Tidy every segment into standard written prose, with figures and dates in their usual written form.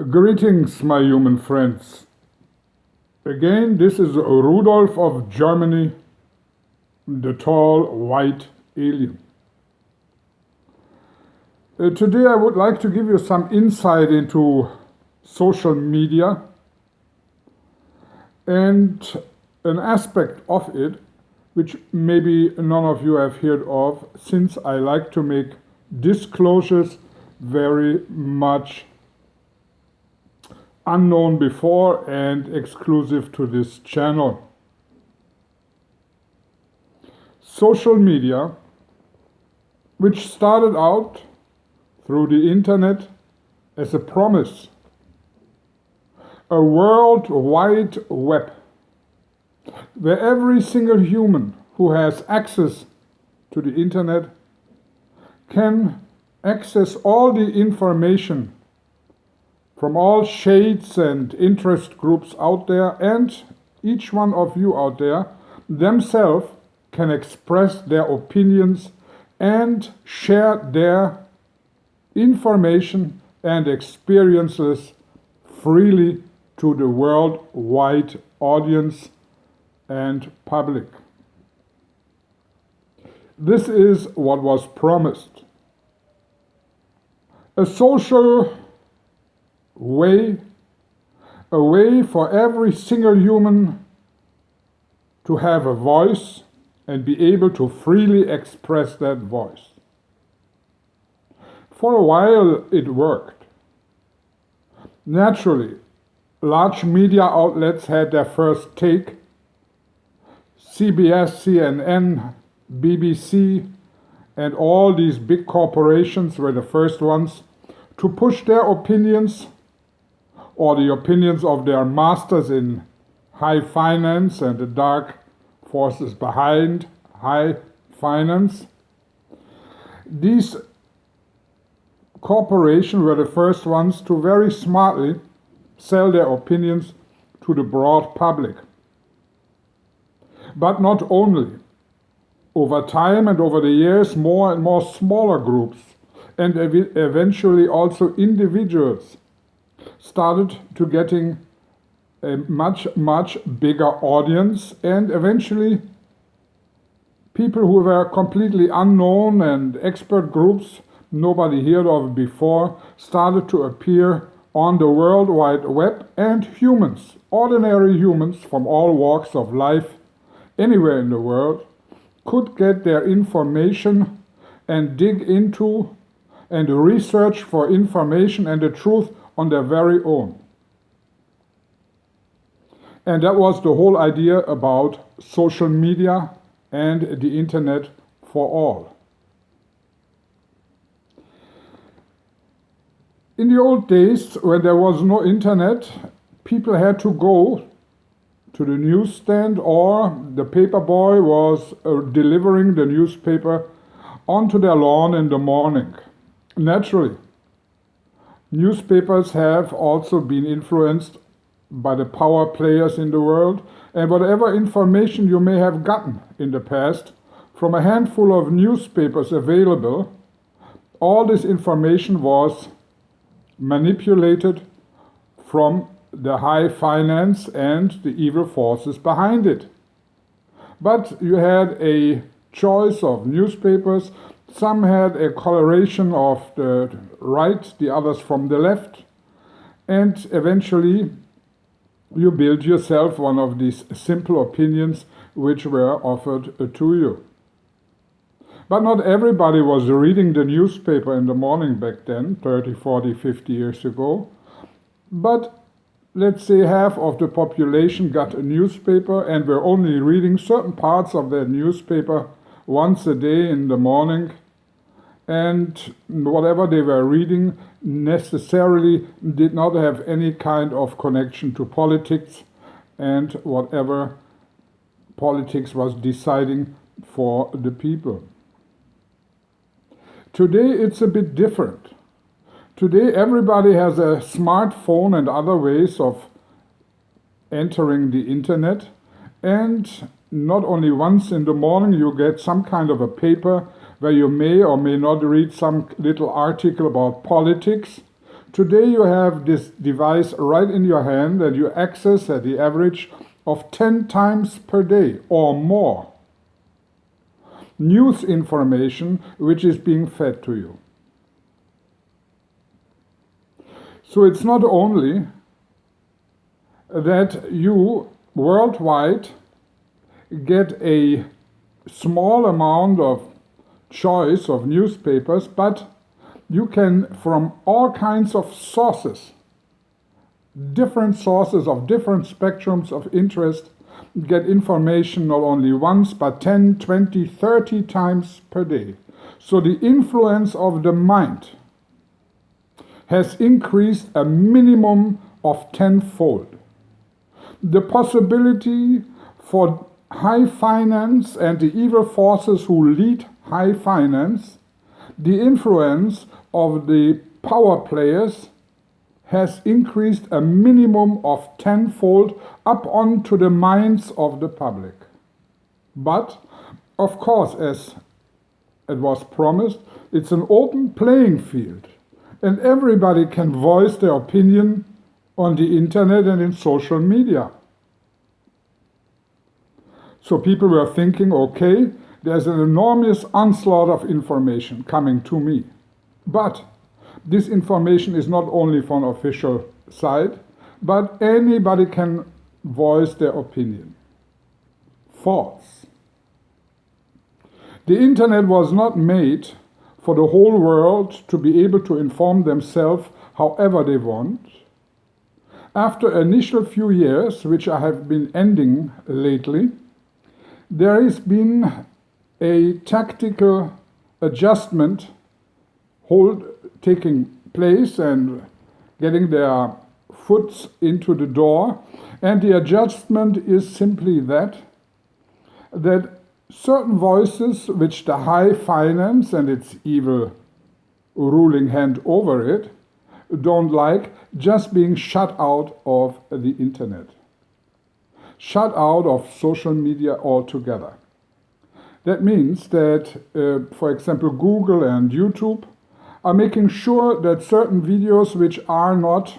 Greetings, my human friends. Again, this is Rudolf of Germany, the tall white alien. Today I would like to give you some insight into social media and an aspect of it which maybe none of you have heard of, since I like to make disclosures very much unknown before and exclusive to this channel. Social media, which started out through the internet as a promise, a world wide web, where every single human who has access to the internet can access all the information from all shades and interest groups out there, and each one of you out there themselves can express their opinions and share their information and experiences freely to the worldwide audience and public. This is what was promised. A social way, a way for every single human to have a voice and be able to freely express that voice. For a while it worked. Naturally, large media outlets had their first take. CBS, CNN, BBC, and all these big corporations were the first ones to push their opinions, or the opinions of their masters in high finance and the dark forces behind high finance. These corporations were the first ones to very smartly sell their opinions to the broad public. But not only. Over time and over the years, more and more smaller groups and eventually also individuals started to getting a much bigger audience, and eventually people who were completely unknown and expert groups nobody heard of before started to appear on the World Wide Web, and humans, ordinary humans from all walks of life, anywhere in the world, could get their information and dig into and research for information and the truth on their very own. And that was the whole idea about social media and the internet for all. In the old days, when there was no internet, people had to go to the newsstand, or the paper boy was delivering the newspaper onto their lawn in the morning. Naturally, newspapers have also been influenced by the power players in the world, and whatever information you may have gotten in the past from a handful of newspapers available, all this information was manipulated from the high finance and the evil forces behind it. But you had a choice of newspapers. Some had a coloration of the right, the others from the left, and eventually you build yourself one of these simple opinions which were offered to you. But not everybody was reading the newspaper in the morning back then, 30, 40, 50 years ago. But let's say half of the population got a newspaper and were only reading certain parts of that newspaper once a day in the morning. And whatever they were reading necessarily did not have any kind of connection to politics and whatever politics was deciding for the people. Today it's a bit different. Today everybody has a smartphone and other ways of entering the internet, and not only once in the morning you get some kind of a paper where you may or may not read some little article about politics. Today you have this device right in your hand and you access at the average of 10 times per day or more news information which is being fed to you. So it's not only that you worldwide get a small amount of choice of newspapers, but you can, from all kinds of sources, different sources of different spectrums of interest, get information not only once, but 10, 20, 30 times per day. So the influence of the mind has increased a minimum of tenfold. The possibility for high finance and the evil forces who lead high finance, the influence of the power players has increased a minimum of tenfold up onto the minds of the public. But, of course, as it was promised, it's an open playing field, and everybody can voice their opinion on the internet and in social media. So people were thinking, okay, there's an enormous onslaught of information coming to me. But this information is not only from official side, but anybody can voice their opinion. False. The internet was not made for the whole world to be able to inform themselves however they want. After initial few years, which I have been ending lately, there has been a tactical adjustment taking place and getting their foot into the door. And the adjustment is simply that certain voices which the high finance and its evil ruling hand over it don't like, just being shut out of the internet, shut out of social media altogether. That means that, for example, Google and YouTube are making sure that certain videos which are not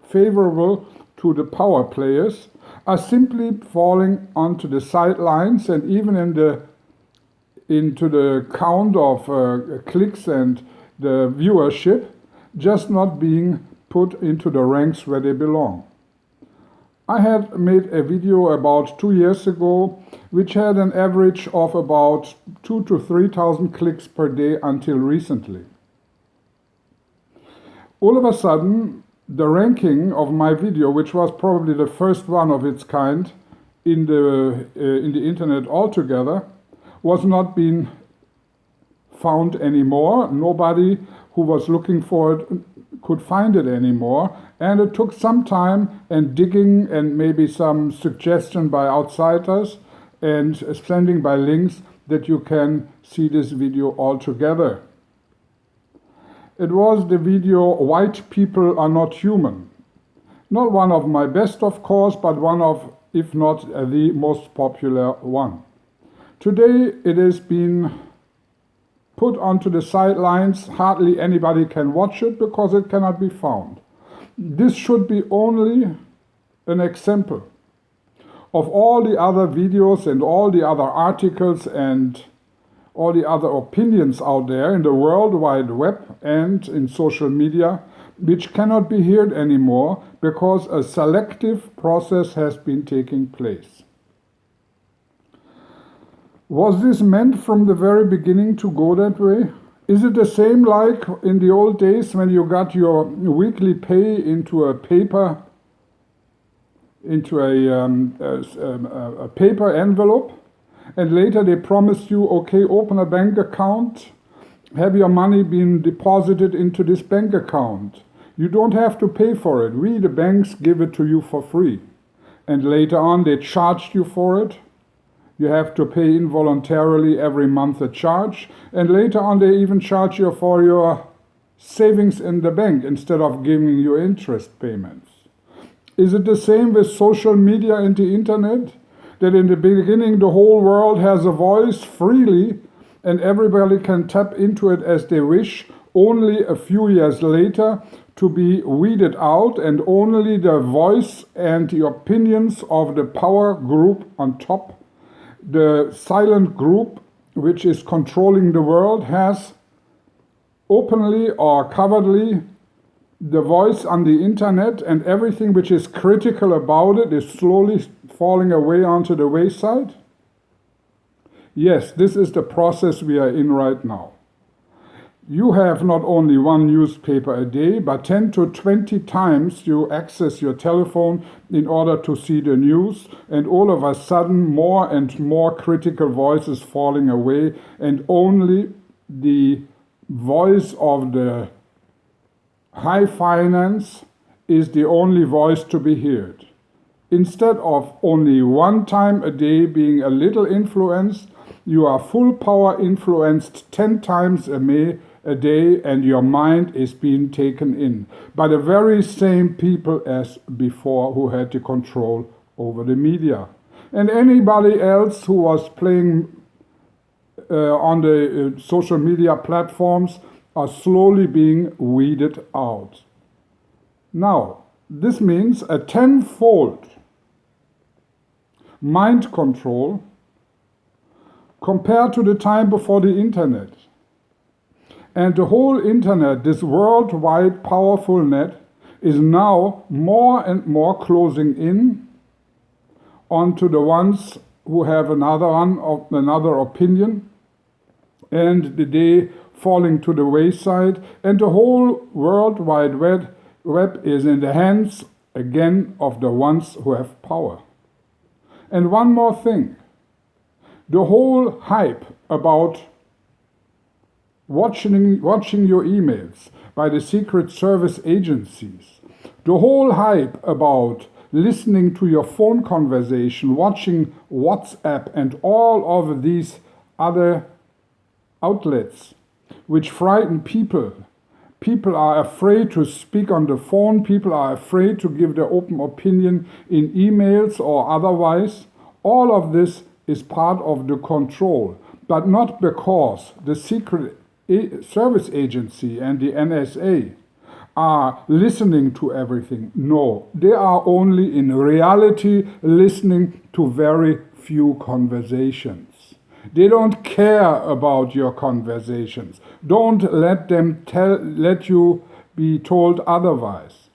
favorable to the power players are simply falling onto the sidelines, and even into the count of clicks and the viewership, just not being put into the ranks where they belong. I had made a video about 2 years ago which had an average of about 2,000 to 3,000 clicks per day until recently. All of a sudden, the ranking of my video, which was probably the first one of its kind in the internet altogether, was not being found anymore. Nobody who was looking for it could find it anymore, and it took some time and digging and maybe some suggestion by outsiders and sending by links that you can see this video altogether. It was the video "White People Are Not Human." Not one of my best, of course, but one of, if not the most popular one. Today it has been put onto the sidelines. Hardly anybody can watch it because it cannot be found. This should be only an example of all the other videos and all the other articles and all the other opinions out there in the World Wide Web and in social media, which cannot be heard anymore because a selective process has been taking place. Was this meant from the very beginning to go that way? Is it the same like in the old days when you got your weekly pay into a paper, into a paper envelope, and later they promised you, okay, open a bank account, have your money being deposited into this bank account. You don't have to pay for it. We, the banks, give it to you for free. And later on they charged you for it. You have to pay involuntarily every month a charge, and later on they even charge you for your savings in the bank instead of giving you interest payments. Is it the same with social media and the internet? That in the beginning the whole world has a voice freely and everybody can tap into it as they wish, only a few years later to be weeded out, and only the voice and the opinions of the power group on top, the silent group which is controlling the world, has openly or covertly the voice on the internet, and everything which is critical about it is slowly falling away onto the wayside? Yes, this is the process we are in right now. You have not only one newspaper a day, but 10 to 20 times you access your telephone in order to see the news, and all of a sudden more and more critical voices falling away, and only the voice of the high finance is the only voice to be heard. Instead of only one time a day being a little influenced, you are full power influenced 10 times a day, and your mind is being taken in by the very same people as before who had the control over the media. And anybody else who was playing on the social media platforms are slowly being weeded out. Now, this means a tenfold mind control compared to the time before the internet. And the whole internet, this worldwide powerful net, is now more and more closing in onto the ones who have another opinion, and the day falling to the wayside, and the whole World Wide Web is in the hands again of the ones who have power. And one more thing, the whole hype about watching your emails by the Secret Service agencies, the whole hype about listening to your phone conversation, watching WhatsApp and all of these other outlets which frighten people. People are afraid to speak on the phone, people are afraid to give their open opinion in emails or otherwise. All of this is part of the control, but not because the Secret Service Agency and the NSA are listening to everything. No, they are only in reality listening to very few conversations. They don't care about your conversations. Don't let you be told otherwise.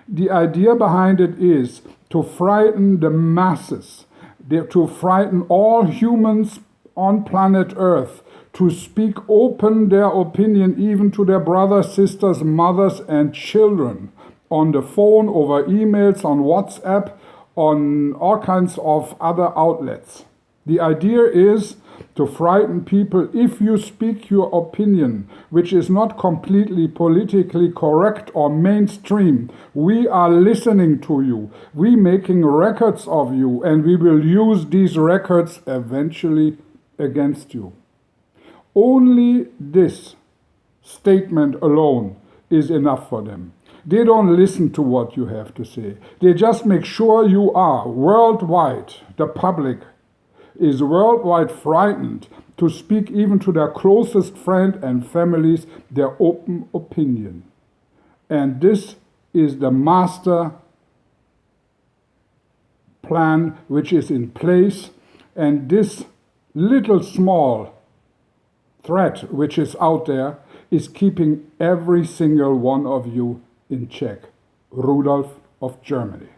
The idea behind it is to frighten the masses, to frighten all humans on planet Earth, to speak open their opinion even to their brothers, sisters, mothers, and children on the phone, over emails, on WhatsApp, on all kinds of other outlets. The idea is to frighten people. If you speak your opinion, which is not completely politically correct or mainstream, we are listening to you. We making records of you, and we will use these records eventually against you. Only this statement alone is enough for them. They don't listen to what you have to say. They just make sure you are worldwide. The public is worldwide frightened to speak even to their closest friend and families their open opinion. And this is the master plan which is in place, and this little small threat which is out there is keeping every single one of you in check. Rudolf of Germany.